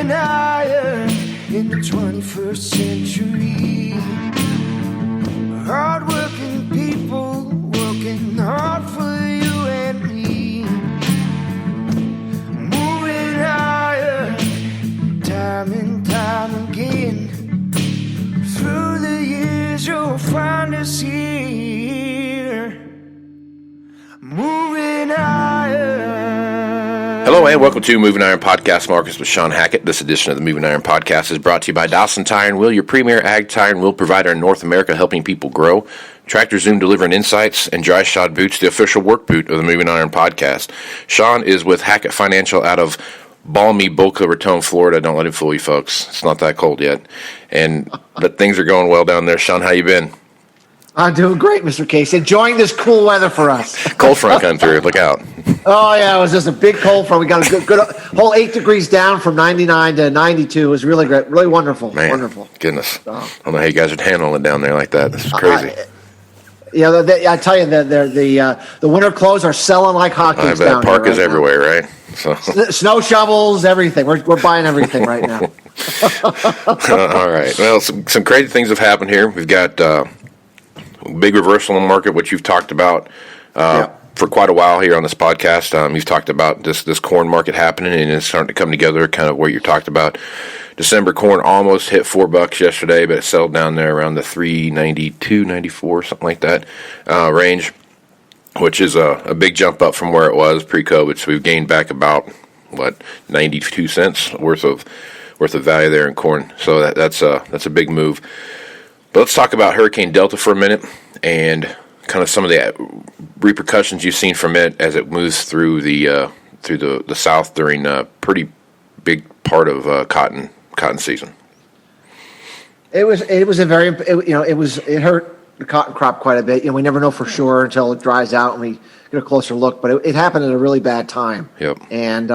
moving higher in the 21st century. Hard-working people working hard for you and me. Moving higher, time and time again. Through the years you'll find us here. Moving higher. Hello and welcome to Moving Iron Podcast Markets with Shawn Hackett. This edition of the Moving Iron Podcast is brought to you by Dawsontire and Wheel, your premier ag tire and wheel provider in North America, helping people grow. TractorZoom delivering insights, and Dryshod Boots, the official work boot of the Moving Iron Podcast. Shawn is with Hackett Financial out of balmy Boca Raton, Florida. Don't let him fool you, folks. It's not that cold yet. But things are going well down there. Shawn, how you been? I'm doing great, Mr. Case. Enjoying this cool weather for us. Cold front coming through. Look out. Oh, yeah. It was just a big cold front. We got a good whole 8 degrees down from 99 to 92. It was really great. Really wonderful. Man, wonderful. Goodness. I don't know how you guys are handling it down there like that. This is crazy. I tell you, the winter clothes are selling like hotcakes down here. Parkas everywhere, right? So. Snow shovels, everything. We're buying everything right now. All right. Well, some crazy things have happened here. We've got big reversal in the market, which you've talked about for quite a while here on this podcast. You've talked about this corn market happening, and it's starting to come together, kind of what you talked about. December corn almost hit $4 yesterday, but it settled down there around the $3.92, 94, something like that range, which is a big jump up from where it was pre-COVID. So we've gained back about 92 cents worth of value there in corn. So that's a big move. But let's talk about Hurricane Delta for a minute and kind of some of the repercussions you've seen from it as it moves through the South during a pretty big part of cotton season. It hurt the cotton crop quite a bit. We never know for sure until it dries out and we get a closer look. But it happened at a really bad time. Yep. And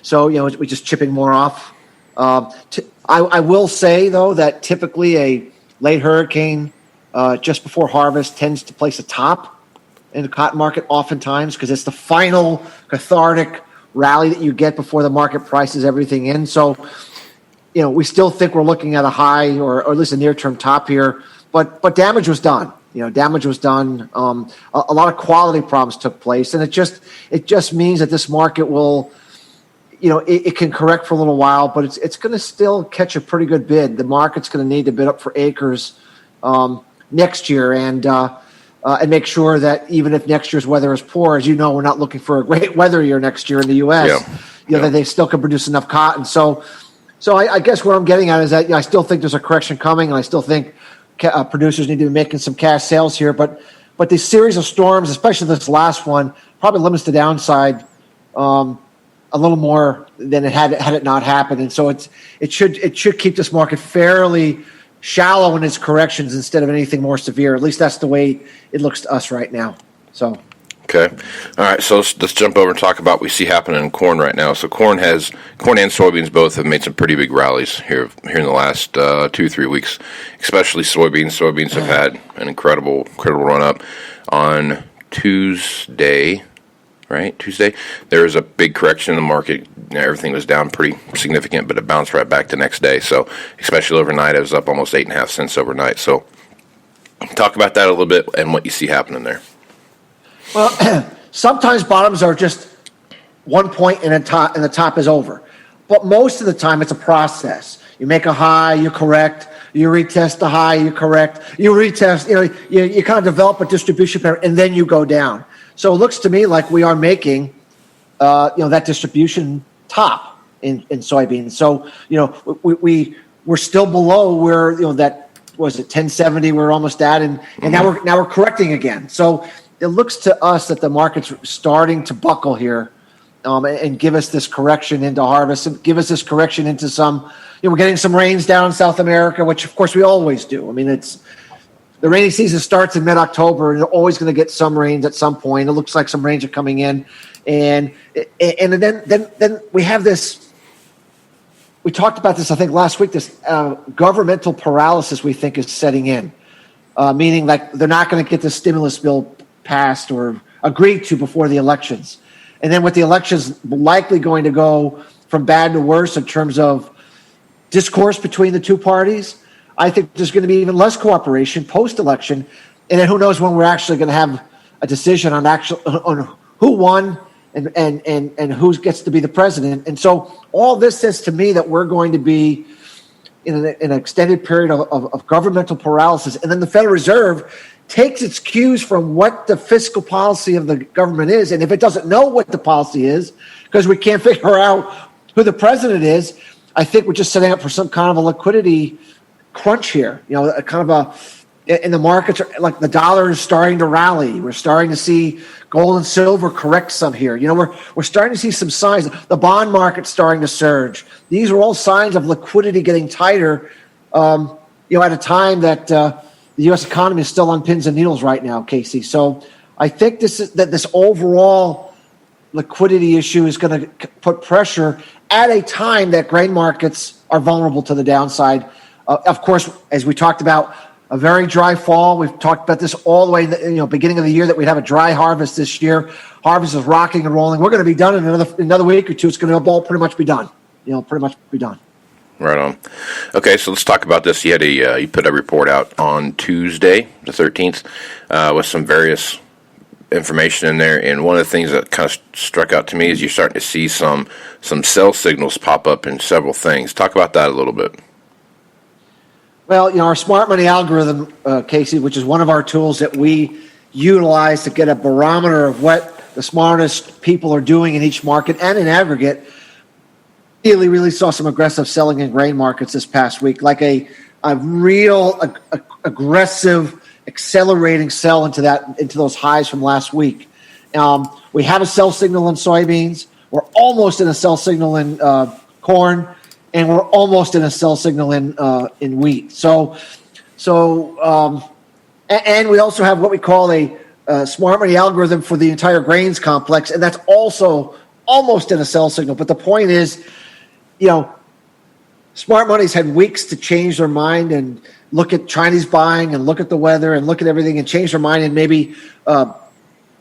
so we're just chipping more off. I will say though that typically a late hurricane just before harvest tends to place a top in the cotton market oftentimes because it's the final cathartic rally that you get before the market prices everything in. So, we still think we're looking at a high or at least a near-term top here, but damage was done. Damage was done. A lot of quality problems took place, and it just means that this market will, it can correct for a little while, but it's going to still catch a pretty good bid. The market's going to need to bid up for acres next year, and make sure that even if next year's weather is poor, as you know, we're not looking for a great weather year next year in the U.S. That they still can produce enough cotton. So I guess what I'm getting at is that I still think there's a correction coming, and I still think producers need to be making some cash sales here. But the series of storms, especially this last one, probably limits the downside a little more than it had it not happened. And so it should keep this market fairly shallow in its corrections instead of anything more severe. At least that's the way it looks to us right now. So. Okay. All right. So let's jump over and talk about what we see happening in corn right now. So corn and soybeans both have made some pretty big rallies here in the last 2-3 weeks, especially soybeans. Soybeans have had an incredible run up. On Tuesday, there was a big correction in the market. Everything was down pretty significant, but it bounced right back the next day. So especially overnight, it was up almost 8.5 cents overnight. So talk about that a little bit and what you see happening there. Well, sometimes bottoms are just one point and the top is over. But most of the time, it's a process. You make a high, you correct. You retest the high, you correct. You retest. You kind of develop a distribution pattern, and then you go down. So it looks to me like we are making, that distribution top in soybeans. So we're still below where that was it 1070 we're almost at, and now we're correcting again. So it looks to us that the market's starting to buckle here, and give us this correction into harvest, and give us this correction into some. We're getting some rains down in South America, which of course we always do. I mean, the rainy season starts in mid-October, and you're always going to get some rains at some point. It looks like some rains are coming in, and then we have this. We talked about this, I think, last week. This governmental paralysis we think is setting in, meaning like they're not going to get the stimulus bill passed or agreed to before the elections. And then with the elections likely going to go from bad to worse in terms of discourse between the two parties. I think there's going to be even less cooperation post-election, and then who knows when we're actually going to have a decision on who won and who gets to be the president. And so all this says to me that we're going to be in an extended period of governmental paralysis, and then the Federal Reserve takes its cues from what the fiscal policy of the government is, and if it doesn't know what the policy is, because we can't figure out who the president is, I think we're just setting up for some kind of a liquidity crunch here. A kind of in the markets, like the dollar is starting to rally. We're starting to see gold and silver correct some here. We're starting to see some signs. The bond market's starting to surge. These are all signs of liquidity getting tighter. At a time that the U.S. economy is still on pins and needles right now, Casey. So I think this overall liquidity issue is going to put pressure at a time that grain markets are vulnerable to the downside. Of course, as we talked about, a very dry fall. We've talked about this all the way, beginning of the year, that we'd have a dry harvest this year. Harvest is rocking and rolling. We're going to be done in another week or two. It's going to all pretty much be done. Pretty much be done. Right on. Okay, so let's talk about this. You had you put a report out on Tuesday, the 13th, with some various information in there. And one of the things that kind of struck out to me is you're starting to see some sell signals pop up in several things. Talk about that a little bit. Well, our smart money algorithm, Casey, which is one of our tools that we utilize to get a barometer of what the smartest people are doing in each market and in aggregate, really saw some aggressive selling in grain markets this past week, like a real aggressive, accelerating sell into those highs from last week. We have a sell signal in soybeans. We're almost in a sell signal in corn. And we're almost in a sell signal in wheat. So, and we also have what we call a smart money algorithm for the entire grains complex, and that's also almost in a sell signal. But the point is, smart money's had weeks to change their mind and look at Chinese buying and look at the weather and look at everything and change their mind and maybe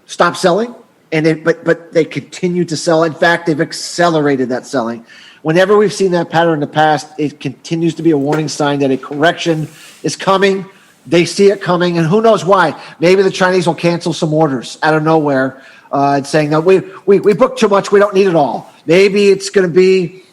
stop selling. But they continue to sell. In fact, they've accelerated that selling. Whenever we've seen that pattern in the past, it continues to be a warning sign that a correction is coming. They see it coming, and who knows why? Maybe the Chinese will cancel some orders out of nowhere and saying that we booked too much, we don't need it all. Maybe it's going to be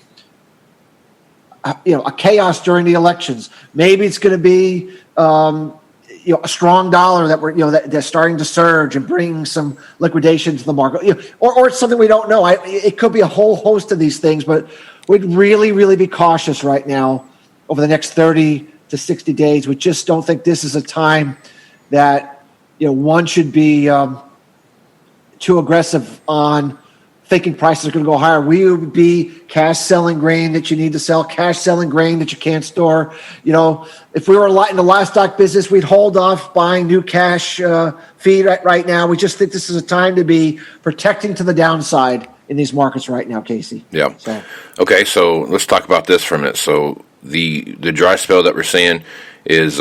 a chaos during the elections. Maybe it's going to be a strong dollar that that's starting to surge and bring some liquidation to the market, or it's something we don't know. It could be a whole host of these things, but we'd really be cautious right now over the next 30 to 60 days. We just don't think this is a time that one should be too aggressive on thinking prices are going to go higher. We would be cash selling grain that you need to sell, cash selling grain that you can't store. If we were in the livestock business, we'd hold off buying new cash feed right now. We just think this is a time to be protecting to the downside in these markets right now, Casey. Yeah. Okay, so let's talk about this for a minute. So the dry spell that we're seeing is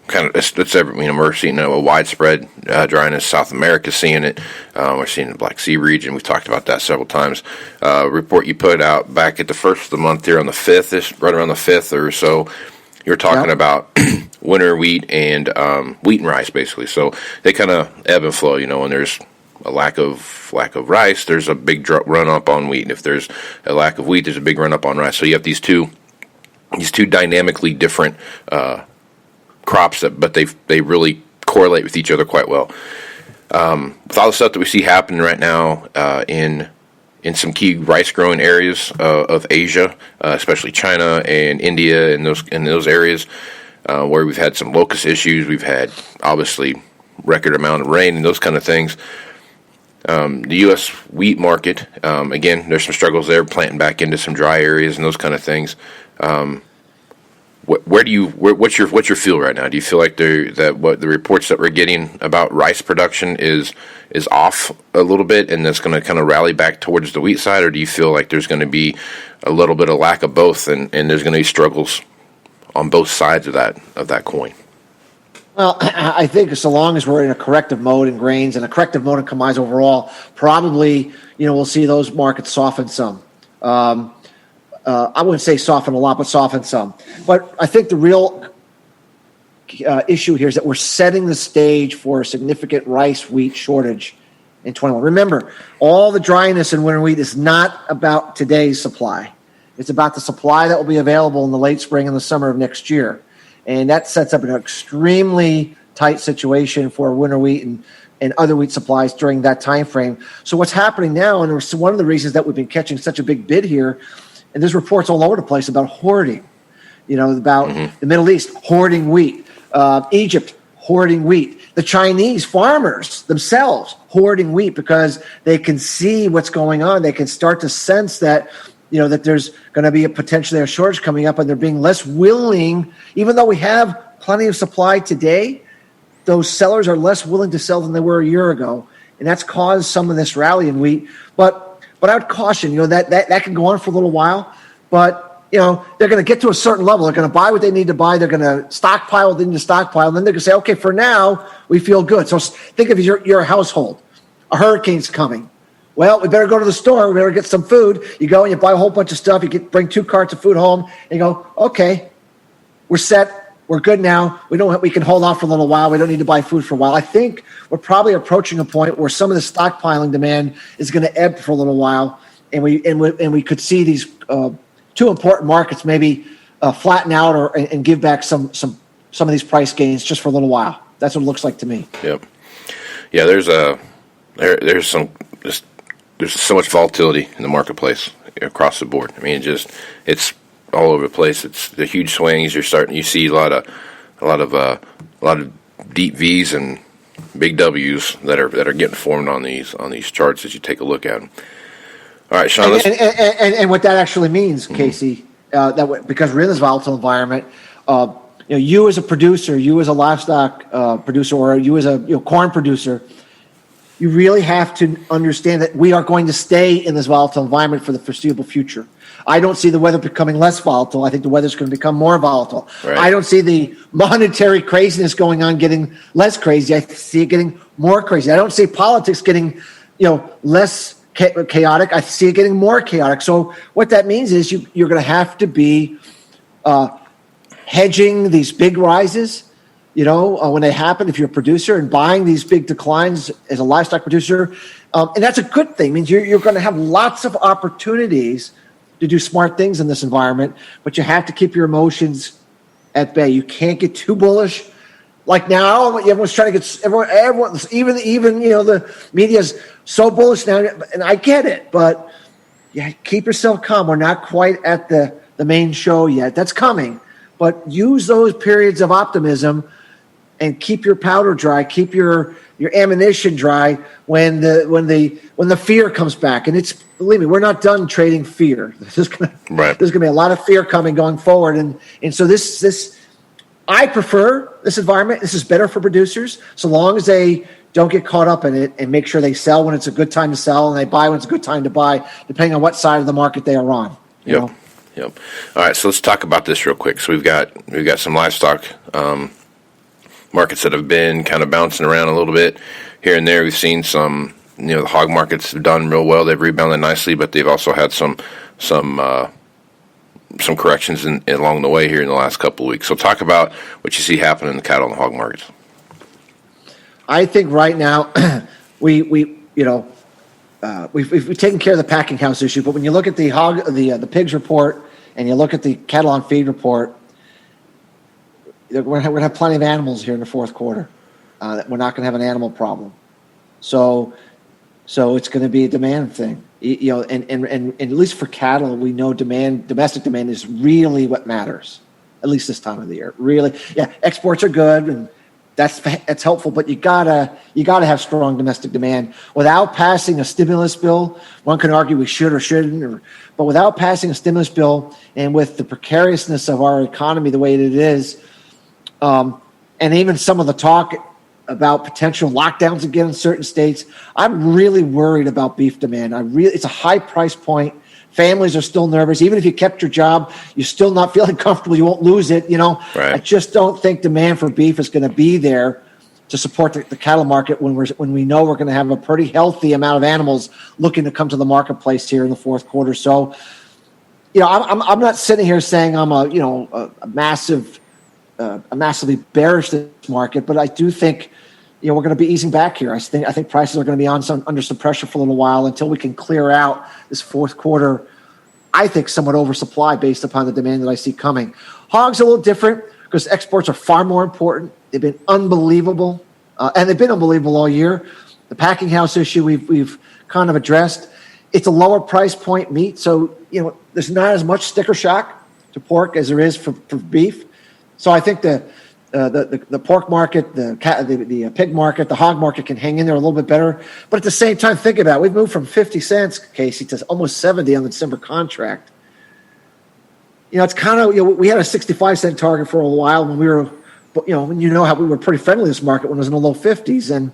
it's we're seeing a widespread dryness. South America is seeing it. We're seeing the Black Sea region. We've talked about that several times. Report you put out back at the first of the month here on the 5th, right around the 5th or so. You're talking about winter wheat and rice, basically. So they kind of ebb and flow, when there's a lack of rice, there's a big run up on wheat. And if there's a lack of wheat, there's a big run up on rice. So you have these two dynamically different crops but they really correlate with each other quite well. With all the stuff that we see happening right now in some key rice growing areas of Asia, especially China and India and those areas where we've had some locust issues, we've had obviously record amount of rain and those kind of things. The U.S. wheat market, again, there's some struggles there, planting back into some dry areas and those kind of things. What's your feel right now? Do you feel like what the reports that we're getting about rice production is off a little bit, and that's going to kind of rally back towards the wheat side, or do you feel like there's going to be a little bit of lack of both, and there's going to be struggles on both sides of that coin? Well, I think so long as we're in a corrective mode in grains and a corrective mode in commodities overall, probably we'll see those markets soften some. I wouldn't say soften a lot, but soften some. But I think the real issue here is that we're setting the stage for a significant rice wheat shortage in 21. Remember, all the dryness in winter wheat is not about today's supply. It's about the supply that will be available in the late spring and the summer of next year. And that sets up an extremely tight situation for winter wheat and other wheat supplies during that time frame. So what's happening now, and one of the reasons that we've been catching such a big bid here, and there's reports all over the place about hoarding, about the Middle East hoarding wheat, Egypt hoarding wheat, the Chinese farmers themselves hoarding wheat because they can see what's going on. They can start to sense that, that there's going to be potentially a shortage coming up, and they're being less willing, even though we have plenty of supply today, those sellers are less willing to sell than they were a year ago. And that's caused some of this rally in wheat. But I would caution, that can go on for a little while, but they're going to get to a certain level. They're going to buy what they need to buy. They're going to stockpile what they need to stockpile. And then they're going to say, okay, for now, we feel good. So think of your household. A hurricane's coming. Well, we better go to the store. We better get some food. You go and you buy a whole bunch of stuff. You bring 2 carts of food home and you go, okay, we're set. We're good now. We can hold off for a little while. We don't need to buy food for a while. I think we're probably approaching a point where some of the stockpiling demand is going to ebb for a little while. And we could see these 2 important markets maybe flatten out and give back some of these price gains just for a little while. That's what it looks like to me. Yep. Yeah, there's so much volatility in the marketplace across the board. I mean, it's all over the place. It's the huge swings. You see a lot of deep V's and big W's that are getting formed on these charts as you take a look at them. All right, Shawn. And what that actually means, Casey, because we're in this volatile environment, you as a producer, you as a livestock producer, or you as a corn producer, you really have to understand that we are going to stay in this volatile environment for the foreseeable future. I don't see the weather becoming less volatile. I think the weather's going to become more volatile. Right. I don't see the monetary craziness going on getting less crazy. I see it getting more crazy. I don't see politics getting, less chaotic. I see it getting more chaotic. So what that means is you're going to have to be hedging these big rises, when they happen, if you're a producer, and buying these big declines as a livestock producer. And that's a good thing. It means you're going to have lots of opportunities to do smart things in this environment, but you have to keep your emotions at bay. You can't get too bullish. Like now, everyone's trying to get everyone, even the media's so bullish now, and I get it, but keep yourself calm. We're not quite at the main show yet. That's coming, but use those periods of optimism and keep your powder dry, keep your ammunition dry when the fear comes back. And believe me, we're not done trading fear. There's gonna be a lot of fear coming going forward, and so this I prefer this environment. This is better for producers, so long as they don't get caught up in it and make sure they sell when it's a good time to sell and they buy when it's a good time to buy, depending on what side of the market they are on. Yep. All right, so let's talk about this real quick. So we've got some livestock markets that have been kind of bouncing around a little bit here and there. We've seen some, the hog markets have done real well. They've rebounded nicely, but they've also had some corrections along the way here in the last couple of weeks. So talk about what you see happening in the cattle and the hog markets. I think right now we've taken care of the packing house issue, but when you look at the pigs report and you look at the cattle on feed report, we're going to have plenty of animals here in the fourth quarter. We're not going to have an animal problem. So it's going to be a demand thing. And at least for cattle, we know domestic demand is really what matters, at least this time of the year. Really, exports are good, and that's helpful, but you gotta have strong domestic demand. Without passing a stimulus bill, one can argue we should or shouldn't, but without passing a stimulus bill, and with the precariousness of our economy the way it is, and even some of the talk about potential lockdowns again in certain states, I'm really worried about beef demand. It's a high price point. Families are still nervous. Even if you kept your job, you're still not feeling comfortable. You won't lose it. Right. I just don't think demand for beef is going to be there to support the cattle market when we know we're going to have a pretty healthy amount of animals looking to come to the marketplace here in the fourth quarter. So I'm not sitting here saying I'm a massively bearish this market, but I do think, we're going to be easing back here. I think prices are going to be under some pressure for a little while until we can clear out this fourth quarter. I think somewhat oversupply based upon the demand that I see coming. Hogs are a little different because exports are far more important. They've been unbelievable, and they've been unbelievable all year. The packing house issue we've kind of addressed. It's a lower price point meat, so there's not as much sticker shock to pork as there is for beef. So I think the pork market, the pig market, the hog market can hang in there a little bit better. But at the same time, think about it. We've moved from 50 cents, Casey, to almost 70 on the December contract. It's kind of, we had a 65-cent target for a while when we were, how we were pretty friendly to this market when it was in the low 50s. And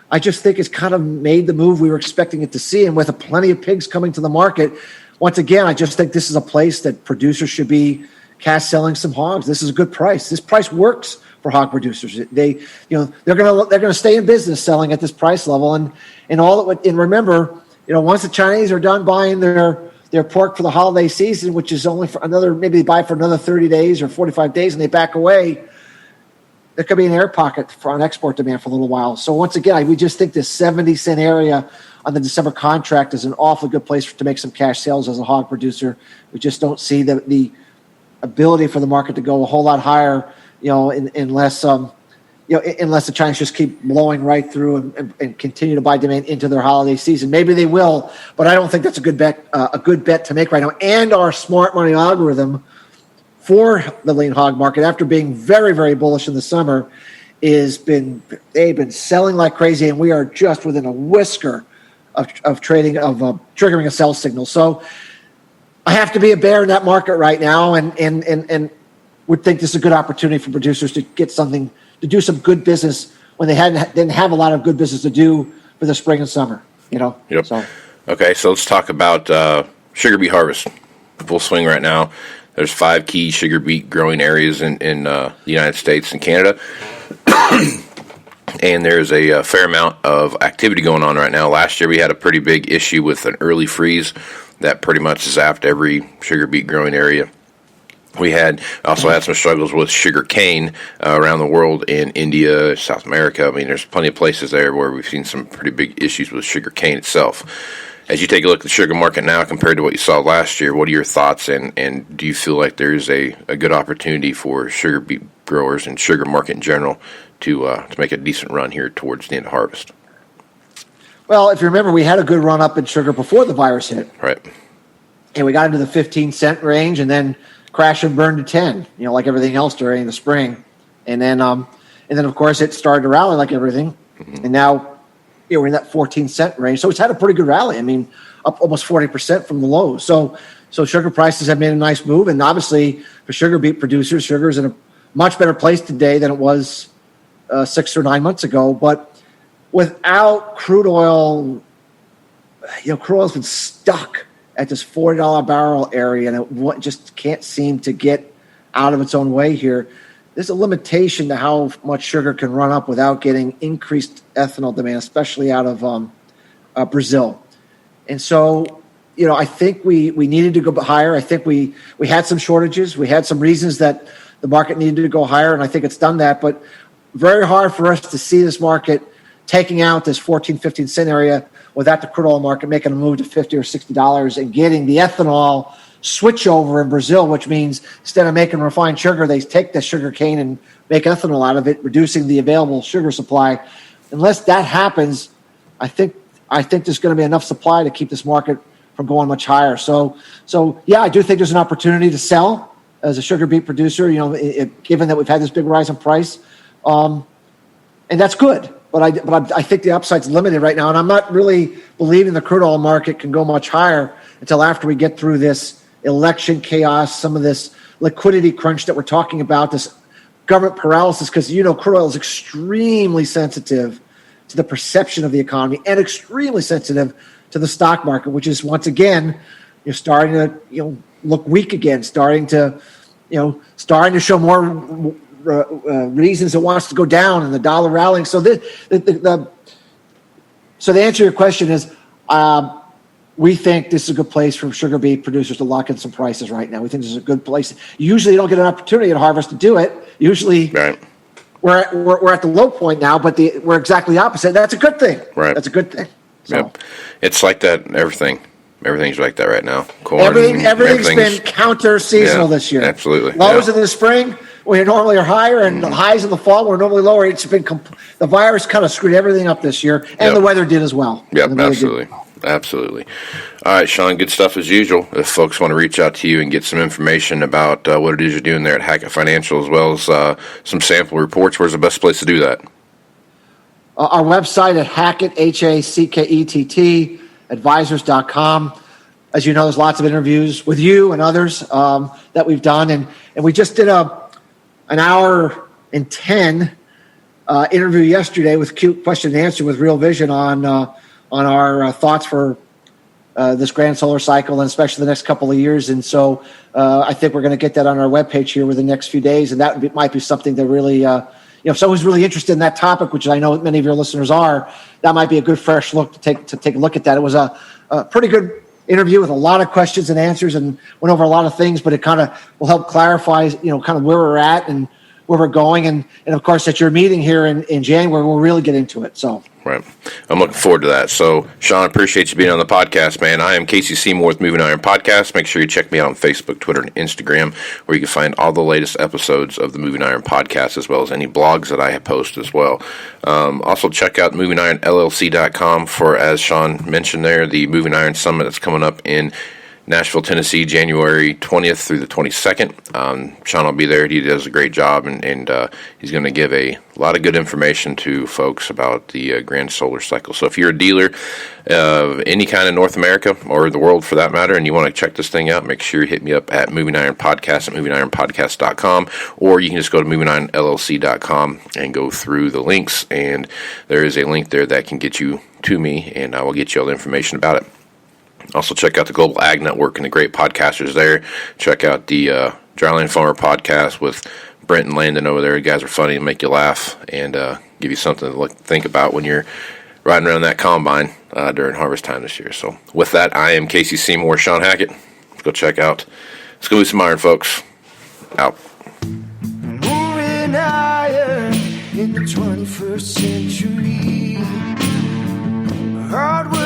I just think it's kind of made the move we were expecting it to see. And with plenty of pigs coming to the market, once again, I just think this is a place that producers should be cash selling some hogs. This is a good price. This price works for hog producers. They're going to stay in business selling at this price level. And remember, once the Chinese are done buying their pork for the holiday season, which is only for maybe they buy for another 30 days or 45 days and they back away, there could be an air pocket on export demand for a little while. So once again, we just think this 70-cent area on the December contract is an awfully good place to make some cash sales as a hog producer. We just don't see the ability for the market to go a whole lot higher, unless the Chinese just keep blowing right through and continue to buy demand into their holiday season. Maybe they will, but I don't think that's a good bet to make right now. And our smart money algorithm for the lean hog market, after being very, very bullish in the summer, they've been selling like crazy, and we are just within a whisker of triggering a sell signal. So I have to be a bear in that market right now, and would think this is a good opportunity for producers to get something, to do some good business when they didn't have a lot of good business to do for the spring and summer. Yep. So. Okay, so let's talk about sugar beet harvest. Full swing right now. There's 5 key sugar beet growing areas in the United States and Canada. And there's a fair amount of activity going on right now. Last year we had a pretty big issue with an early freeze that pretty much zapped every sugar beet growing area. We also had some struggles with sugar cane around the world in India, South America. I mean, there's plenty of places there where we've seen some pretty big issues with sugar cane itself. As you take a look at the sugar market now compared to what you saw last year, what are your thoughts, and do you feel like there's a good opportunity for sugar beet growers and sugar market in general to make a decent run here towards the end of harvest? Well, if you remember, we had a good run up in sugar before the virus hit. Right. And we got into the 15-cent range and then crashed and burned to 10, like everything else during the spring. And then of course, it started to rally like everything. Mm-hmm. And now, we're in that 14-cent range. So it's had a pretty good rally. I mean, up almost 40% from the lows. So sugar prices have made a nice move. And obviously, for sugar beet producers, sugar is in a much better place today than it was 6 or 9 months ago. But without crude oil, crude oil's been stuck at this $40 barrel area, and it just can't seem to get out of its own way here. There's a limitation to how much sugar can run up without getting increased ethanol demand, especially out of Brazil. And so, I think we needed to go higher. I think we had some shortages. We had some reasons that the market needed to go higher, and I think it's done that. But very hard for us to see this market taking out this 14, 15-cent area without the crude oil market making a move to $50 or $60 and getting the ethanol switch over in Brazil, which means instead of making refined sugar, they take the sugar cane and make ethanol out of it, reducing the available sugar supply. Unless that happens, I think there's going to be enough supply to keep this market from going much higher. So yeah, I do think there's an opportunity to sell as a sugar beet producer, given that we've had this big rise in price. And that's good. But I think the upside's limited right now, and I'm not really believing the crude oil market can go much higher until after we get through this election chaos, some of this liquidity crunch that we're talking about, this government paralysis, because crude oil is extremely sensitive to the perception of the economy and extremely sensitive to the stock market, which is once again starting to look weak again, starting to show more reasons it wants to go down, and the dollar rallying. So the answer to your question is, we think this is a good place for sugar beet producers to lock in some prices right now. We think this is a good place. Usually you don't get an opportunity at harvest to do it. Usually Right. we're at the low point now, but we're exactly the opposite. That's a good thing. Right. That's a good thing. So. Yep. It's like that in everything. Everything's like that right now. Corn, Everything's been counter-seasonal this year. Absolutely. Lows in the spring, where normally are higher, and the highs in the fall, where normally lower. It's been the virus kind of screwed everything up this year, and the weather did as well. Yep, absolutely. Absolutely. All right, Shawn, good stuff as usual. If folks want to reach out to you and get some information about what it is you're doing there at Hackett Financial, as well as some sample reports, where's the best place to do that? Our website at Hackett, Hackett, advisors.com. As you know, there's lots of interviews with you and others that we've done. And we just did an hour and 10 interview yesterday with Cute Question and Answer with Real Vision on our thoughts for this grand solar cycle, and especially the next couple of years. And so I think we're going to get that on our webpage here within the next few days. And that might be something that really, if someone's really interested in that topic, which I know many of your listeners are, that might be a good fresh look to take a look at that. It was a pretty good interview with a lot of questions and answers, and went over a lot of things, but it kind of will help clarify, kind of where we're at and where we're going. And of course, at your meeting here in January, we'll really get into it. So. Right. I'm looking forward to that. So, Shawn, appreciate you being on the podcast, man. I am Casey Seymour with Moving Iron Podcast. Make sure you check me out on Facebook, Twitter, and Instagram, where you can find all the latest episodes of the Moving Iron Podcast, as well as any blogs that I have posted as well. Also, check out movingironllc.com for, as Shawn mentioned there, the Moving Iron Summit that's coming up in Nashville, Tennessee, January 20th through the 22nd. Shawn will be there. He does a great job, and he's going to give a lot of good information to folks about the grand solar cycle. So if you're a dealer of any kind in North America, or the world for that matter, and you want to check this thing out, make sure you hit me up at Moving Iron Podcast at movingironpodcast.com, or you can just go to movingironllc.com and go through the links, and there is a link there that can get you to me, and I will get you all the information about it. Also, check out the Global Ag Network and the great podcasters there. Check out the Dryland Farmer podcast with Brent and Landon over there. You guys are funny and make you laugh, and give you something to think about when you're riding around that combine during harvest time this year. So with that, I am Casey Seymour, Shawn Hackett. Let's go check out. Let's go do some iron, folks. Out. Moving iron in the 21st century. Hard work.